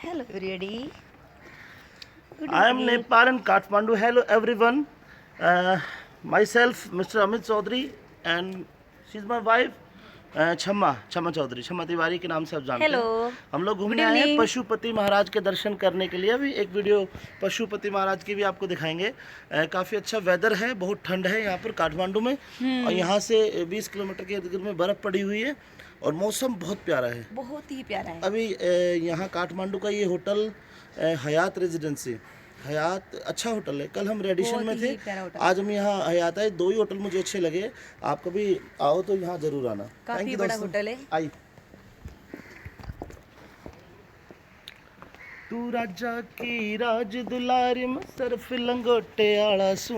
Hello, everybody. Good I am evening. Nepal and Kathmandu. Hello everyone. Myself, Mr. Amit Chaudhary, and she's my wife, क्षमा चौधरी, क्षमा तिवारी के नाम से आप जानते हैं। Hello. हम लोग Good घूमने आए हैं evening. पशुपति महाराज के दर्शन करने के लिए। अभी एक वीडियो पशुपति महाराज की भी आपको दिखाएंगे। काफ़ी अच्छा वेदर है, बहुत ठंड है यहाँ पर काठमांडू में, और यहाँ से 20 किलोमीटर के इर्द गिर्द में बर्फ़ पड़ी हुई है और मौसम बहुत प्यारा है, बहुत ही प्यारा है। अभी यहाँ काठमांडू का ये होटल हयात रेजिडेंसी, हयात अच्छा होटल है। कल हम रेडिशन में थे, आज हम यहाँ हयात आए। दो ही होटल मुझे अच्छे लगे। आप कभी आओ तो यहाँ जरूर आना। काफी बड़ा होटल है। आई तू राजा की राज दुलारी में सरफ लंगोटे आला सू,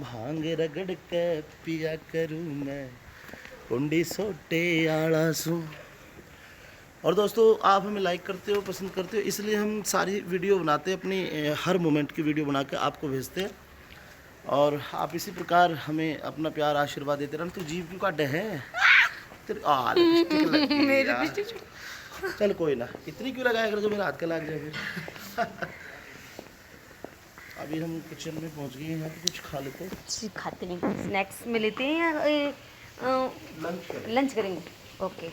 भांग रगड़ के पिया करूँ मैं कुंडी सोटे आला सू। और दोस्तों, आप हमें लाइक करते हो, पसंद करते हो, इसलिए हम सारी वीडियो बनाते हैं, अपनी हर मोमेंट की वीडियो बना के आपको भेजते हैं, और आप इसी प्रकार हमें अपना प्यार आशीर्वाद देते रहना। तू जीव क्यों काटे है तेरे? लिपस्टिक लग गई यार। चल कोई ना, इतनी क्यों लगाया कर जो मेरा हाथ का लग जाए फिर। अभी हम किचन में पहुंच गए हैं, तो कुछ खा लेते हैं। खाते हैं, स्नैक्स में लेते हैं या लंच करेंगे? ओके।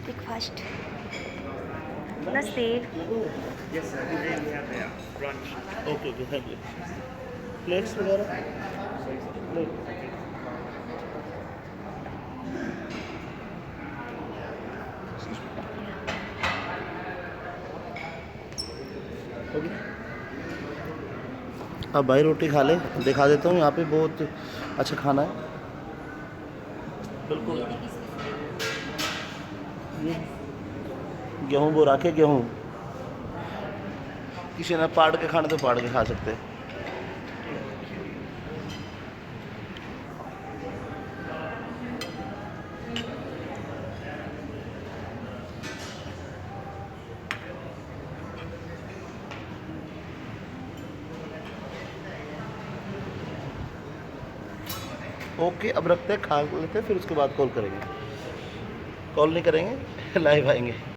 ब्रेकफास्ट। नमस्ते। Yes, sir. Today we have brunch. Okay okay, thank you. Plates वगैरह प्लेट। अब भाई रोटी खा ले, दिखा देता हूँ। यहाँ पे बहुत अच्छा खाना है, बिल्कुल। गेहूँ वो रखे, गेहूँ किसी ने पाड़ के खाने तो पाड़ के खा सकते हैं। ओके, अब रखते हैं, खा लेते हैं, फिर उसके बाद कॉल करेंगे। कॉल नहीं करेंगे, लाइव आएंगे।